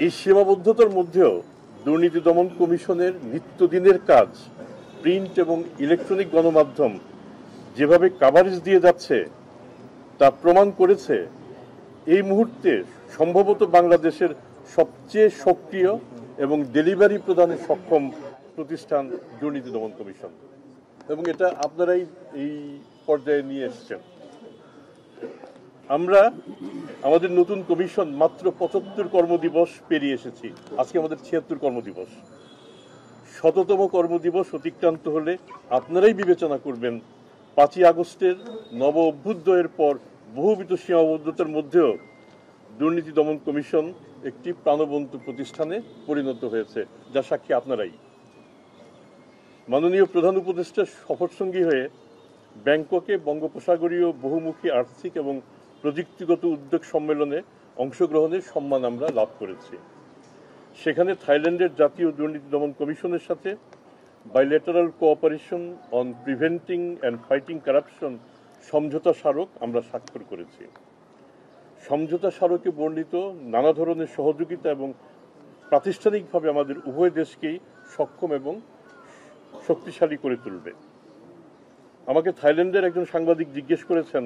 এই সীমাবদ্ধতার মধ্যেও দুর্নীতি দমন কমিশনের নিত্যদিনের কাজ প্রিন্ট এবং ইলেকট্রনিক গণমাধ্যম যেভাবে কাভারেজ দিয়ে যাচ্ছে তা প্রমাণ করেছে এই মুহূর্তে সম্ভবত বাংলাদেশের সবচেয়ে সক্রিয় এবং ডেলিভারি প্রদানে সক্ষম প্রতিষ্ঠান দুর্নীতি দমন কমিশন, এবং এটা আপনারাই এই পর্যায়ে নিয়ে এসেছেন। আমরা আমাদের নতুন কমিশন মাত্র ৭৫ কর্মদিবস পেরিয়ে এসেছি। আজকে আমাদের ৭৬ কর্মদিবস। ১০০তম কর্মদিবস অতিক্রান্ত হলে আপনারাই বিবেচনা করবেন ৫ই আগস্টের নব অভ্যুদয়ের পর বহুবিধ সীমাবদ্ধতার মধ্যেও দুর্নীতি দমন কমিশন একটি প্রাণবন্ত প্রতিষ্ঠানে পরিণত হয়েছে, যা সাক্ষী আপনারাই। মাননীয় প্রধান উপদেষ্টার সফরসঙ্গী হয়ে ব্যাংককে বঙ্গোপসাগরীয় বহুমুখী আর্থিক এবং প্রযুক্তিগত উদ্যোগ সম্মেলনে অংশগ্রহণের সম্মান আমরা লাভ করেছি। সেখানে থাইল্যান্ডের জাতীয় দুর্নীতি দমন কমিশনের সাথে bilateral cooperation on preventing and fighting corruption সমঝোতা স্মারক আমরা স্বাক্ষর করেছি। সমঝোতা স্মারকে বর্ণিত নানা ধরনের সহযোগিতা এবং প্রাতিষ্ঠানিকভাবে আমাদের উভয় দেশকেই সক্ষম এবং শক্তিশালী করে তুলবে। আমাকে থাইল্যান্ডের একজন সাংবাদিক জিজ্ঞেস করেছেন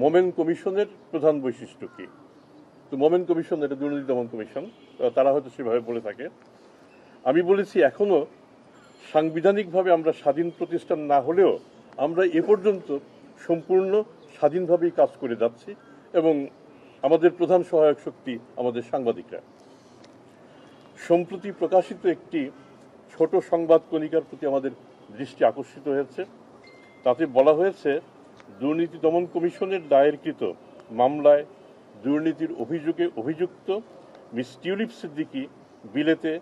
মোমেন কমিশনের প্রধান বৈশিষ্ট্য কি। তো মোমেন কমিশন এটা দুর্নীতি দমন কমিশন, তারা হয়তো সেভাবে বলে থাকে। আমি বলেছি এখনো সাংবিধানিকভাবে আমরা স্বাধীন প্রতিষ্ঠান না হলেও আমরা এ পর্যন্ত সম্পূর্ণ স্বাধীনভাবেই কাজ করে যাচ্ছি এবং আমাদের প্রধান সহায়ক শক্তি আমাদের সাংবাদিকরা। সম্প্রতি প্রকাশিত একটি ছোট সংবাদ কণিকার প্রতি আমাদের দৃষ্টি আকর্ষিত হয়েছে। তাতে বলা হয়েছে দুর্নীতি দমন কমিশনের দায়েরকৃত মামলায় দুর্নীতির অভিযোগে অভিযুক্ত মিস টিউলিপ সিদ্দিকী বিলেতে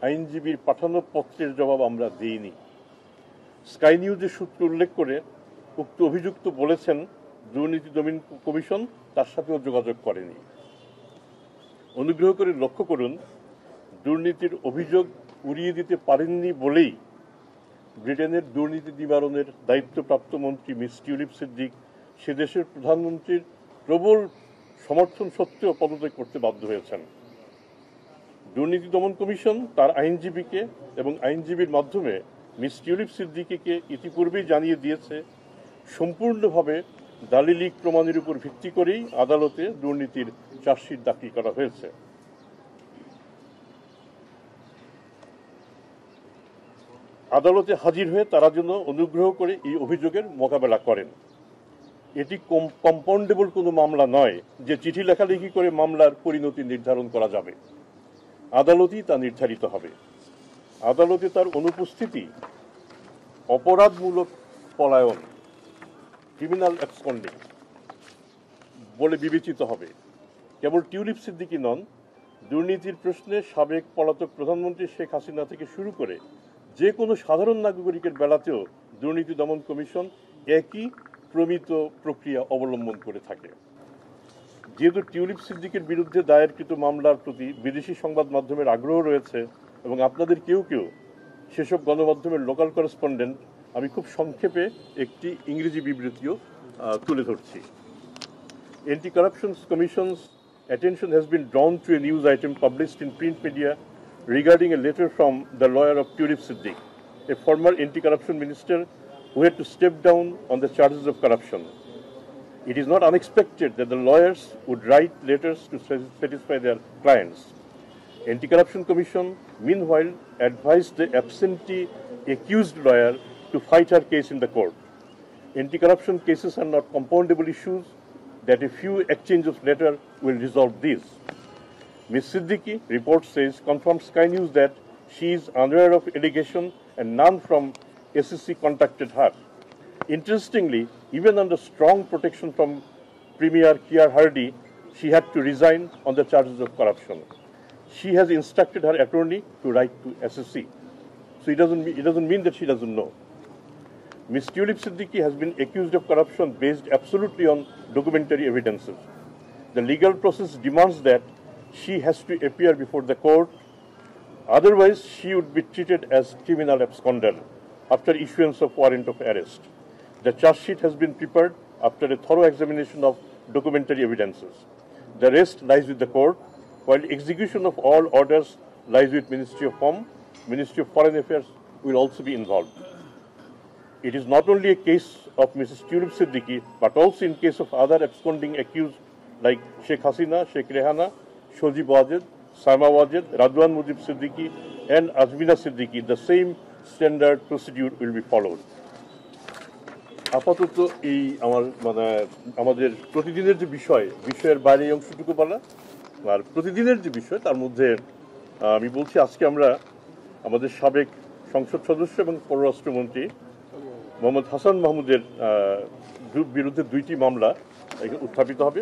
আইনজীবীর পাঠানো পত্রের জবাব আমরা দিইনি। স্কাই নিউজের সূত্র উল্লেখ করে উক্ত অভিযুক্ত বলেছেন দুর্নীতি দমন কমিশন তার সাথেও যোগাযোগ করেনি। অনুগ্রহ করে লক্ষ্য করুন, দুর্নীতির অভিযোগ উড়িয়ে দিতে পারেননি বলেই ব্রিটেনের দুর্নীতি নিবারণের দায়িত্বপ্রাপ্ত মন্ত্রী মিস টিউলিপ সিদ্দিক সে দেশের প্রধানমন্ত্রীর প্রবল সমর্থন সত্ত্বেও পদত্যাগ করতে বাধ্য হয়েছেন। দুর্নীতি দমন কমিশন তার আইনজীবীকে এবং আইনজীবীর মাধ্যমে মিস টিউলিপ সিদ্দিকীকে ইতিপূর্বেই জানিয়ে দিয়েছে সম্পূর্ণভাবে দালিলিক প্রমাণের উপর ভিত্তি করেই আদালতে দুর্নীতির চার্জশিট দাখিল করা হয়েছে। আদালতে হাজির হয়ে তারা যেন অনুগ্রহ করে এই অভিযোগের মোকাবেলা করেন। এটি কম্পাউন্ডেবল কোনো মামলা নয় যে চিঠি লেখালেখি করে মামলার পরিণতি নির্ধারণ করা যাবে। আদালতই তা নির্ধারিত হবে। আদালতে তার অনুপস্থিতি অপরাধমূলক পলায়ন, ক্রিমিনাল অ্যাবসকন্ডিং বলে বিবেচিত হবে। কেবল টিউলিপ সিদ্দিকী নন, দুর্নীতির প্রশ্নে সাবেক পলাতক প্রধানমন্ত্রী শেখ হাসিনা থেকে শুরু করে যে কোনো সাধারণ নাগরিকের বেলাতেও দুর্নীতি দমন কমিশন একই প্রমিত প্রক্রিয়া অবলম্বন করে থাকে। যেহেতু টিউলিপ সিদ্দিকের বিরুদ্ধে দায়েরকৃত মামলার প্রতি বিদেশি সংবাদ মাধ্যমের আগ্রহ রয়েছে এবং আপনাদের কেউ কেউ সেসব গণমাধ্যমের লোকাল করেসপন্ডেন্ট, আমি খুব সংক্ষেপে একটি ইংরেজি বিবৃতিও তুলে ধরছি। Anti-Corruption Commission's attention has been drawn to a news item published in print media regarding a letter from the lawyer of Tulip Siddiq, a former anti-corruption minister who had to step down on the charges of corruption. It is not unexpected that the lawyers would write letters to satisfy their clients. Anti-Corruption Commission, meanwhile, advised the absentee accused lawyer to fight her case in the court. Anti-corruption cases are not compoundable issues that a few exchange of letters will resolve these. Ms. Siddiqui, report says, confirmed Sky News that she is unaware of allegation and none from SEC contacted her. Interestingly, even under strong protection from Premier Keir Hardie, she had to resign on the charges of corruption. She has instructed her attorney to write to SEC. So it doesn't mean that she doesn't know. Ms. Tulip Siddiqui has been accused of corruption based absolutely on documentary evidences. The legal process demands that she has to appear before the court, otherwise she would be treated as criminal absconder after issuance of warrant of arrest. The charge sheet has been prepared after a thorough examination of documentary evidences. The rest lies with the court. while execution of all orders lies with Ministry of Home, Ministry of Foreign Affairs will also be involved. It is not only a case of Mrs. Tulip Siddiqui, but also in case of other absconding accused like Sheikh Hasina, Sheikh Rehana, Shojib Wajed, Sama Wajed, Radwan Mujib Siddiqui, and Azmina Siddiqui. The same standard procedure will be followed. আপাতত এই আমাদের প্রতিদিনের যে বিষয়ের বাইরে এই অংশটুকু বলা আর প্রতিদিনের যে বিষয় তার মধ্যে আমি বলছি আজকে আমরা আমাদের সাবেক সংসদ সদস্য এবং পররাষ্ট্রমন্ত্রী মোহাম্মদ হাসান মাহমুদের বিরুদ্ধে 2টি মামলা উত্থাপিত হবে।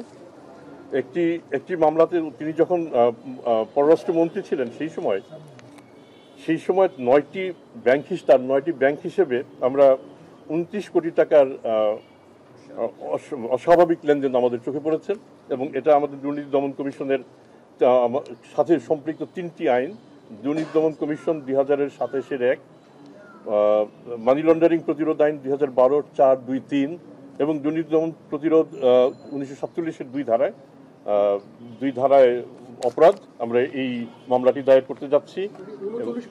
একটি মামলাতে তিনি যখন পররাষ্ট্রমন্ত্রী ছিলেন সেই সময় 9টি ব্যাংক হিসেবে আমরা 29 কোটি টাকার অস্বাভাবিক লেনদেন আমাদের চোখে পড়েছে এবং এটা আমাদের দুর্নীতি দমন কমিশনের সাথে সম্পৃক্ত 3টি আইন, দুর্নীতি দমন কমিশন 2027-1, মানি লন্ডারিং প্রতিরোধ আইন 2012-4-2-3 এবং দুর্নীতি দমন প্রতিরোধ 1947-এর 2 ধারায় অপরাধ আমরা এই মামলাটি দায়ের করতে যাচ্ছি। 39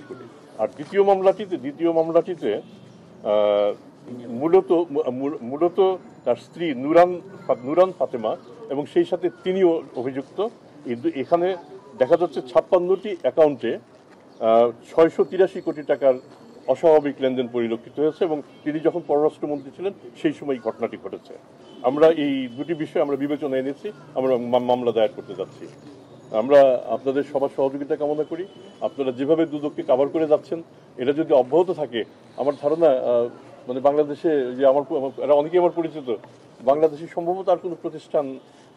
কোটি। আর দ্বিতীয় মামলাটিতে মূলত তার স্ত্রী নুরান ফাতেমা এবং সেই সাথে তিনিও অভিযুক্ত। এখানে দেখা যাচ্ছে 56টি অ্যাকাউন্টে 683 কোটি টাকার অস্বাভাবিক লেনদেন পরিলক্ষিত হয়েছে এবং তিনি যখন পররাষ্ট্রমন্ত্রী ছিলেন সেই সময় ঘটনাটি ঘটেছে। আমরা এই 2টি বিষয় আমরা বিবেচনায় এনেছি, আমরা মামলা দায়ের করতে যাচ্ছি। আমরা আপনাদের সবার সহযোগিতা কামনা করি। আপনারা যেভাবে দুদককে কভার করে যাচ্ছেন এটা যদি অব্যাহত থাকে, আমার ধারণা বাংলাদেশে যে এরা অনেকেই আমার পরিচিত, বাংলাদেশে সম্ভবত আর কোনো প্রতিষ্ঠান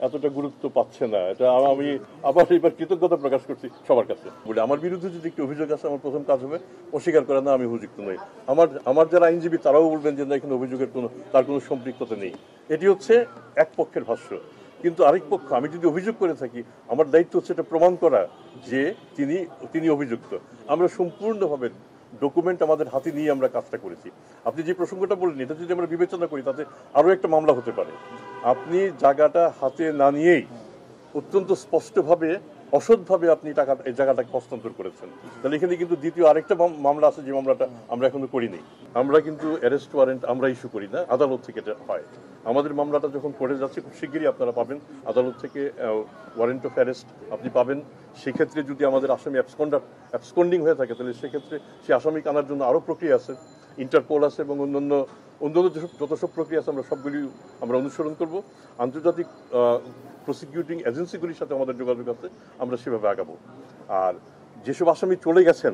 এতটা গুরুত্ব পাচ্ছে না। এটা আমি আবার এবার কৃতজ্ঞতা প্রকাশ করছি সবার কাছে। বলে আমার বিরুদ্ধে যদি একটি অভিযোগ আছে, আমার প্রথম কাজ হবে অস্বীকার করা, না আমি অভিযুক্ত নই। আমার যারা আইনজীবী তারাও বলবেন যে না, এখানে অভিযোগের তার কোনো সম্পৃক্ততা নেই। এটি হচ্ছে এক পক্ষের ভাষ্য, কিন্তু আরেক পক্ষ, আমি যদি অভিযোগ করে থাকি আমার দায়িত্ব হচ্ছে এটা প্রমাণ করা যে তিনি অভিযুক্ত। আমরা সম্পূর্ণভাবে ডকুমেন্ট আমাদের হাতে নিয়ে আমরা কাজটা করেছি। আপনি যে প্রসঙ্গটা বললেন এটা যদি আমরা বিবেচনা করি তাতে আরও একটা মামলা হতে পারে। আপনি জায়গাটা হাতে না নিয়েই অত্যন্ত স্পষ্টভাবে অসৎভাবে আপনি এই জায়গাটাকে হস্তান্তর করেছেন, তাহলে এখানে কিন্তু দ্বিতীয় আরেকটা মামলা আছে, যে মামলাটা আমরা এখনো করিনি। আমরা কিন্তু অ্যারেস্ট ওয়ারেন্ট আমরা ইস্যু করি না, আদালত থেকে এটা হয়। আমাদের মামলাটা যখন কোর্টে যাচ্ছে খুব শিগগিরই আপনারা পাবেন আদালত থেকে ওয়ারেন্ট অফ অ্যারেস্ট আপনি পাবেন। সেক্ষেত্রে যদি আমাদের আসামি অ্যাবসকন্ডিং হয়ে থাকে তাহলে সেক্ষেত্রে সে আসামিকে আনার জন্য আরও প্রক্রিয়া আছে, ইন্টারপোল আছে এবং অন্যান্য যত সব প্রক্রিয়া আছে আমরা সবগুলি আমরা অনুসরণ করব। আন্তর্জাতিক প্রসিকিউটিং এজেন্সিগুলির সাথে আমাদের যোগাযোগ আছে, আমরা সেভাবে আগাবো। আর যেসব আসামি চলে গেছেন,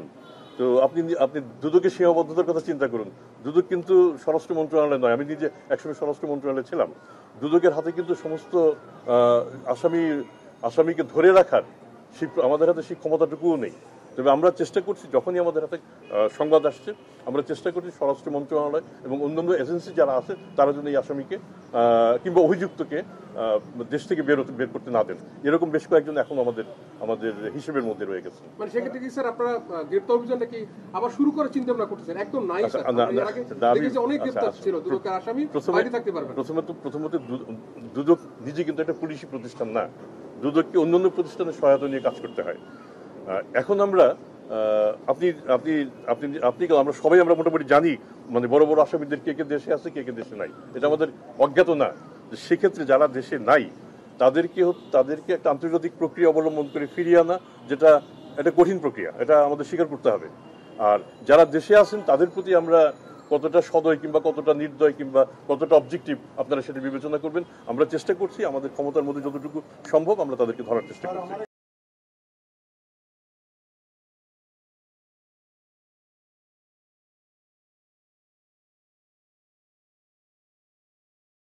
তো আপনি দুদকের সীমাবদ্ধতার কথা চিন্তা করুন। দুদক কিন্তু স্বরাষ্ট্র মন্ত্রণালয় নয়, আমি নিজে একসময় স্বরাষ্ট্র মন্ত্রণালয়ে ছিলাম। দুদকের হাতে কিন্তু সমস্ত আসামিকে ধরে রাখার আমাদের হাতে সেই ক্ষমতাটুকুও নেই। তবে আমরা চেষ্টা করছি, যখনই আমাদের হাতে সংবাদ আসছে আমরা চেষ্টা করছি স্বরাষ্ট্র মন্ত্রণালয় এবং অন্যান্য এজেন্সি যারা আছে তারা যেন এই আসামিকে কিংবা অভিযুক্তকে দেশ থেকে বের করতে না দেন। এরকম বেশ কয়েকজন এখন আমাদের হিসেবের মধ্যে রয়ে গেছে। মানে সেক্ষেত্রে কি স্যার আপনারা গ্রেপ্তার অভিযানটা কি আবার শুরু করার চিন্তা ভাবনা করতেছেন? একদম নাই স্যার, অনেক গ্রেপ্তার ছিল, দুদকের আসামি বাইরে থাকতে পারবে। প্রথমত দুদক নিজে কিন্তু একটা পুলিশি প্রতিষ্ঠান না, দুদককে অন্যান্য প্রতিষ্ঠানের সহায়তা নিয়ে কাজ করতে হয়। এখন আমরা আমরা সবাই আমরা মোটামুটি জানি বড় বড় আসামিদের কে কে দেশে আছে কে কে দেশে নাই, এটা আমাদের অজ্ঞাত না। সেক্ষেত্রে যারা দেশে নাই তাদেরকে একটা আন্তর্জাতিক প্রক্রিয়া অবলম্বন করে ফিরিয়ে আনা, যেটা একটা কঠিন প্রক্রিয়া, এটা আমাদের স্বীকার করতে হবে। আর যারা দেশে আছেন তাদের প্রতি আমরা কতটা সদয় কিংবা কতটা নির্দয় কিংবা কতটা অবজেক্টিভ আপনারা সেটা বিবেচনা করবেন। আমরা চেষ্টা করছি আমাদের ক্ষমতার মধ্যে যতটুকু সম্ভব আমরা তাদেরকে ধরার চেষ্টা করছি।